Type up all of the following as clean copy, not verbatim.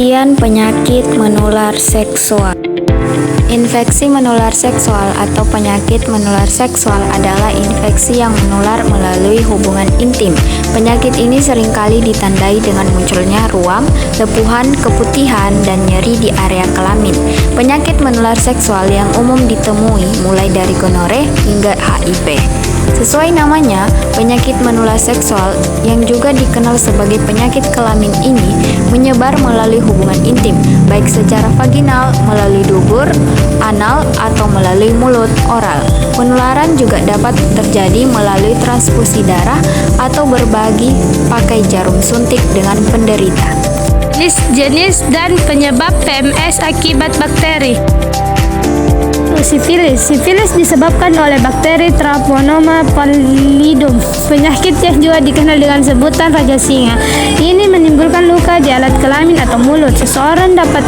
Pengertian penyakit menular seksual. Infeksi menular seksual atau penyakit menular seksual adalah infeksi yang menular melalui hubungan intim. Penyakit ini seringkali ditandai dengan munculnya ruam, lepuhan, keputihan, dan nyeri di area kelamin. Penyakit menular seksual yang umum ditemui mulai dari gonore hingga HIV. Sesuai namanya, penyakit menular seksual yang juga dikenal sebagai penyakit kelamin ini menyebar melalui hubungan intim, baik secara vaginal, melalui dubur, anal, atau melalui mulut, oral. Penularan juga dapat terjadi melalui transfusi darah atau berbagi pakai jarum suntik dengan penderita. Jenis dan penyebab PMS akibat bakteri. Sifilis disebabkan oleh bakteri Treponema pallidum. Penyakit yang juga dikenal dengan sebutan raja singa. Ini menimbulkan luka di alat kelamin atau mulut. Seseorang dapat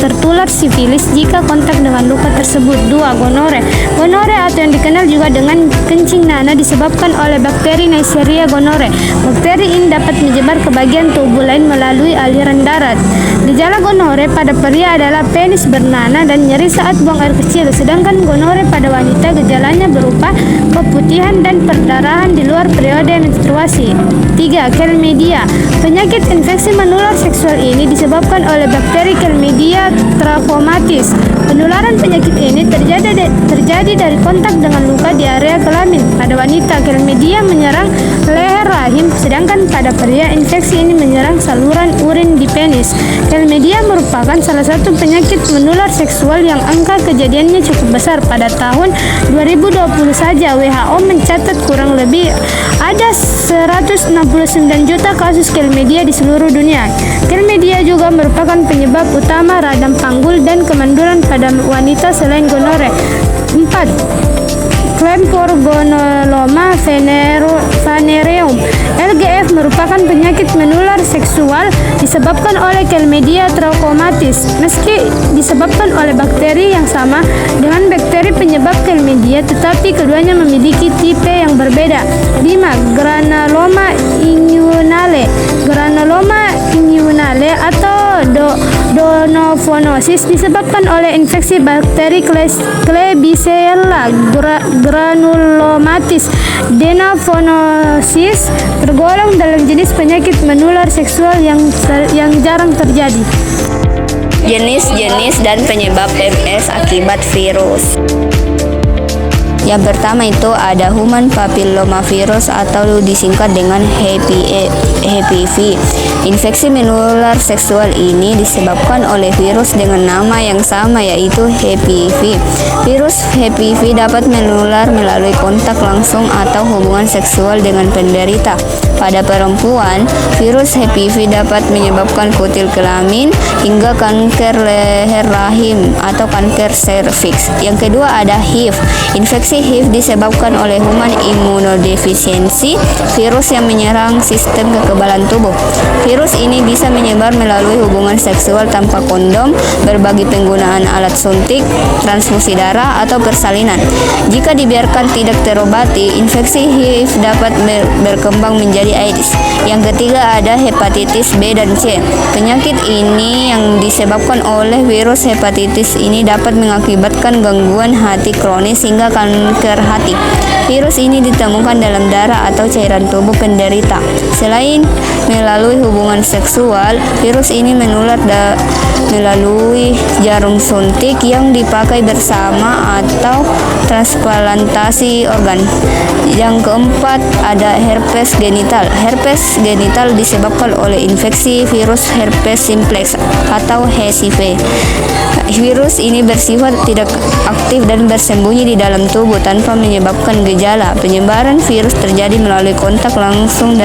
tertular sifilis jika kontak dengan luka tersebut. 2. Gonore. Gonore atau yang dikenal juga dengan kencing nanah disebabkan oleh bakteri Neisseria gonore. Bakteri ini dapat menyebar ke bagian tubuh lain melalui aliran darah. Gejala gonore pada pria adalah penis bernanah dan nyeri saat buang air kecil. Sedangkan gonore pada wanita gejalanya berupa keputihan dan perdarahan di luar periode menstruasi. 3. Chlamydia. Penyakit infeksi menular seksual ini disebabkan oleh bakteri Chlamydia trachomatis. Penularan penyakit ini terjadi dari kontak dengan luka di area kelamin. Pada wanita, Chlamydia menyerang leher rahim, sedangkan pada pria infeksi ini menyerang saluran urin di penis. Chlamydia merupakan salah satu penyakit menular seksual yang angka kejadiannya cukup besar. Pada tahun 2020 saja WHO mencatat kurang lebih ada 169 juta kasus chlamydia di seluruh dunia. Chlamydia juga merupakan penyebab utama radang panggul dan kemanduran pada wanita selain gonore. 4. Clamphorgonoloma venereum. LGF merupakan penyakit menular seksual disebabkan oleh Chlamydia trachomatis. Meski disebabkan oleh bakteri yang sama dengan bakteri penyebab chlamydia, tetapi keduanya memiliki tipe yang berbeda. 5. Granuloma inguinale. Granuloma inguinale atau donovonosis disebabkan oleh infeksi bakteri Klebsiella granulomatis. Donovonosis tergolong dalam jenis penyakit menular seksual yang jarang terjadi. Jenis-jenis dan penyebab PMS akibat virus. Yang pertama itu ada human papillomavirus atau disingkat dengan HPV. Infeksi menular seksual ini disebabkan oleh virus dengan nama yang sama yaitu HPV. Virus HPV dapat menular melalui kontak langsung atau hubungan seksual dengan penderita. Pada perempuan, virus HPV dapat menyebabkan kutil kelamin hingga kanker leher rahim atau kanker serviks. Yang kedua ada HIV. Infeksi HIV disebabkan oleh human immunodeficiency, virus yang menyerang sistem kekebalan tubuh. Virus ini bisa menyebar melalui hubungan seksual tanpa kondom, berbagi penggunaan alat suntik, transfusi darah, atau persalinan. Jika dibiarkan tidak terobati, infeksi HIV dapat berkembang menjadi AIDS. Yang ketiga ada hepatitis B dan C. Penyakit ini yang disebabkan oleh virus hepatitis ini dapat mengakibatkan gangguan hati kronis hingga kanker hati. Virus ini ditemukan dalam darah atau cairan tubuh penderita. Selain melalui hubungan seksual, virus ini menular melalui jarum suntik yang dipakai bersama atau transplantasi organ. Yang keempat ada herpes genital. Herpes genital disebabkan oleh infeksi virus herpes simplex atau HIV. Virus ini bersifat tidak aktif dan bersembunyi di dalam tubuh tanpa menyebabkan gejala. Penyebaran virus terjadi melalui kontak langsung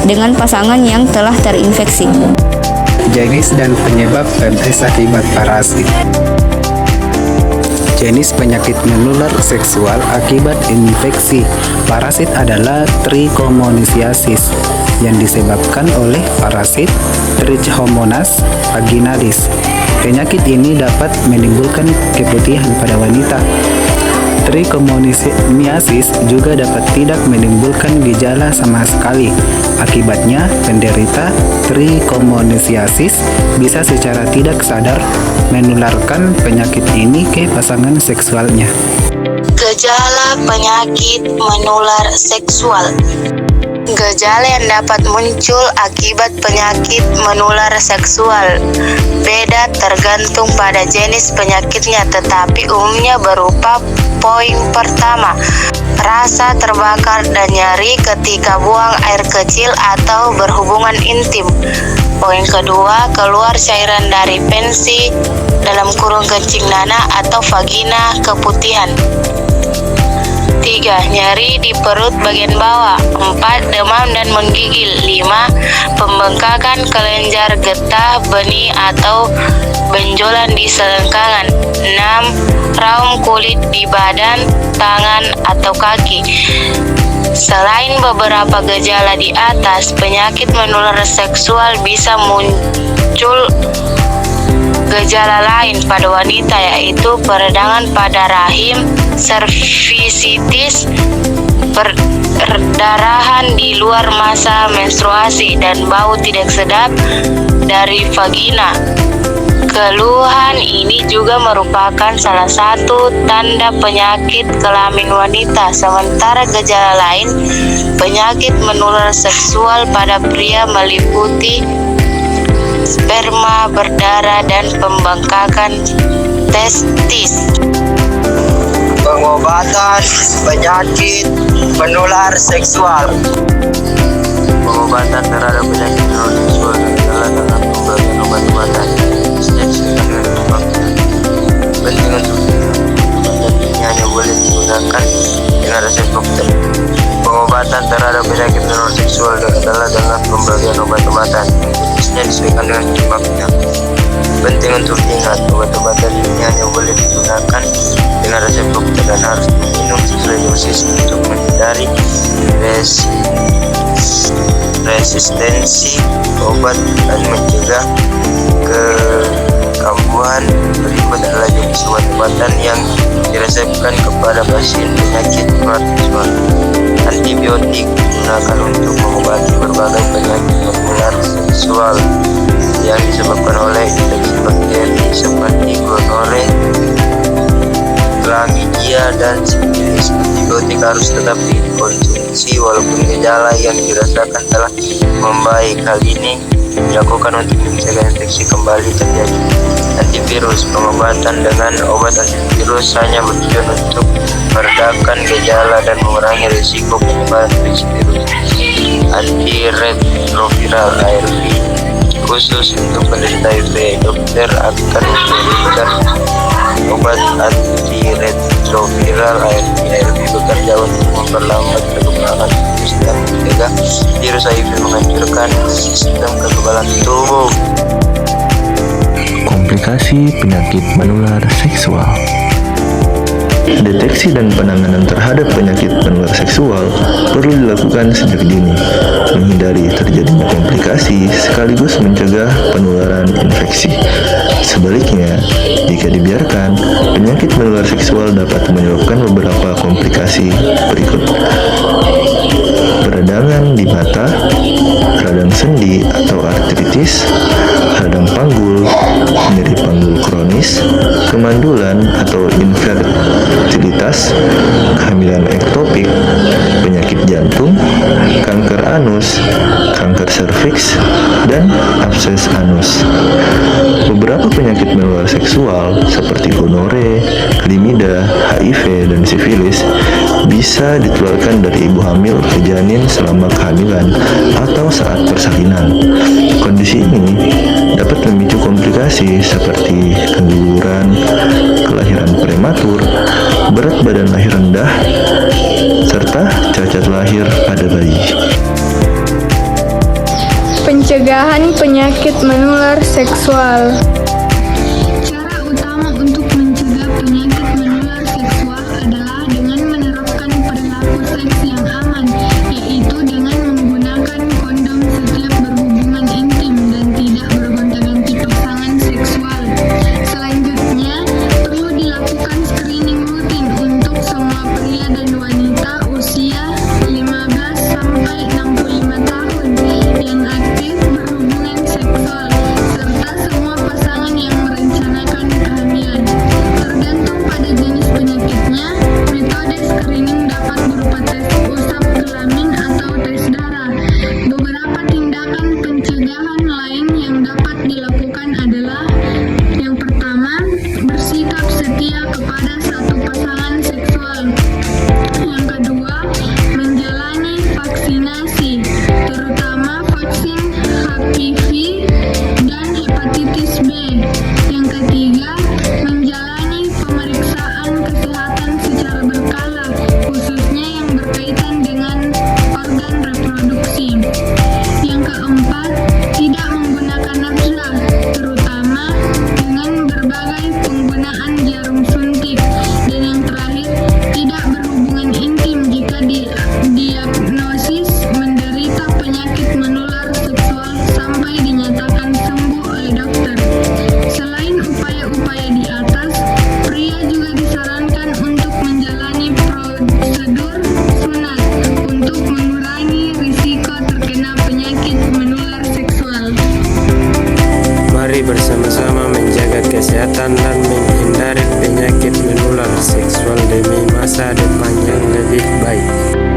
dengan pasangan yang telah terinfeksi. Jenis dan penyebab PMS akibat parasit. Jenis penyakit menular seksual akibat infeksi parasit adalah trichomoniasis yang disebabkan oleh parasit Trichomonas vaginalis. Penyakit ini dapat menimbulkan keputihan pada wanita. Trichomoniasis juga dapat tidak menimbulkan gejala sama sekali. Akibatnya, penderita trichomoniasis bisa secara tidak sadar menularkan penyakit ini ke pasangan seksualnya. Gejala penyakit menular seksual. Gejala yang dapat muncul akibat penyakit menular seksual beda tergantung pada jenis penyakitnya, tetapi umumnya berupa poin pertama, rasa terbakar dan nyeri ketika buang air kecil atau berhubungan intim. Poin kedua, keluar cairan dari pensi (kencing nanah atau vagina), keputihan. 3. Nyeri di perut bagian bawah. 4. Demam dan menggigil. 5. Pembengkakan kelenjar getah benih atau benjolan di selengkangan. 6. Raum kulit di badan, tangan, atau kaki. Selain beberapa gejala di atas, penyakit menular seksual bisa muncul gejala lain pada wanita, yaitu peradangan pada rahim, cervicitis, perdarahan di luar masa menstruasi, dan bau tidak sedap dari vagina. Keluhan ini juga merupakan salah satu tanda penyakit kelamin wanita. Sementara gejala lain penyakit menular seksual pada pria meliputi sperma berdarah dan pembengkakan testis. Pengobatan penyakit menular seksual. Pengobatan terhadap penyakit menular seksual adalah dengan pemberian obat-obatan. Penting untuk obat ini hanya boleh digunakan dengan resep dokter. Pengobatan terhadap penyakit menular seksual adalah dengan pemberian obat-obatan. Jenisnya disesuaikan dengan penyebabnya. Penting untuk diingat, obat-obatan ini hanya boleh digunakan dengan resep dokter dan harus diminum sesuai dosis untuk menghindari resistensi obat dan mencegah kekambuhan. Berikut adalah jenis obat-obatan yang diresepkan kepada pasien penyakit menular seksual. Antibiotik digunakan untuk mengobati berbagai penyakit menular seksual yang disebabkan oleh infeksi bakteri seperti gonore, chlamydia, dan sifilis. Antibiotik harus tetap dikonsumsi walaupun gejala yang dirasakan telah membaik. Hal ini dilakukan untuk mencegah infeksi kembali terjadi. Antivirus. Pengobatan dengan obat antivirus hanya bertujuan untuk meredakan gejala dan mengurangi risiko penyebaran infeksi virus. Antiretroviral (ARV) khusus untuk penderita HIV. Dokter akan memberikan obat antiretroviral (ARV). ARV bekerja untuk memperlambat perkembangan virus dan mencegah virus HIV menghancurkan sistem kekebalan tubuh. Komplikasi penyakit menular seksual. Deteksi dan penanganan terhadap penyakit menular seksual perlu dilakukan sejak dini, menghindari terjadinya komplikasi sekaligus mencegah penularan infeksi. Sebaliknya, jika dibiarkan, penyakit menular seksual dapat menyebabkan beberapa komplikasi berikut: peradangan di mata, radang sendi atau artritis, radang panggul, nyeri panggul kronis, kemandulan atau infertilitas, kehamilan ektopik, penyakit jantung, kanker anus, kanker serviks, dan abses anus. Beberapa penyakit menular seksual seperti gonore, chlamydia, HIV, dan sifilis bisa ditularkan dari ibu hamil ke janin selama kehamilan atau saat persalinan. Kondisi ini dapat memicu komplikasi seperti keguguran, kelahiran prematur, berat badan lahir rendah, serta cacat lahir pada bayi. Pencegahan penyakit menular seksual. Cara utama untuk mencegah penyakit menular seksual adalah dengan menerapkan perilaku seks yang aman, yaitu dengan menggunakan kondom setiap berhubungan intim dan tidak bergonta-ganti pasangan seksual. Selanjutnya, perlu dilakukan screening rutin untuk semua penggunaan jarum suntik. Dan yang terakhir, tidak berhubungan intim jika diagnosis menderita penyakit menular seksual sampai dinyatakan sembuh oleh dokter. Selain upaya-upaya di atas, pria juga disarankan untuk menjalani prosedur sunat untuk mengurangi risiko terkena penyakit menular seksual. Mari bersama-sama menjaga kesehatan dan menghindari penyakit menular seksual demi masa depan yang lebih baik.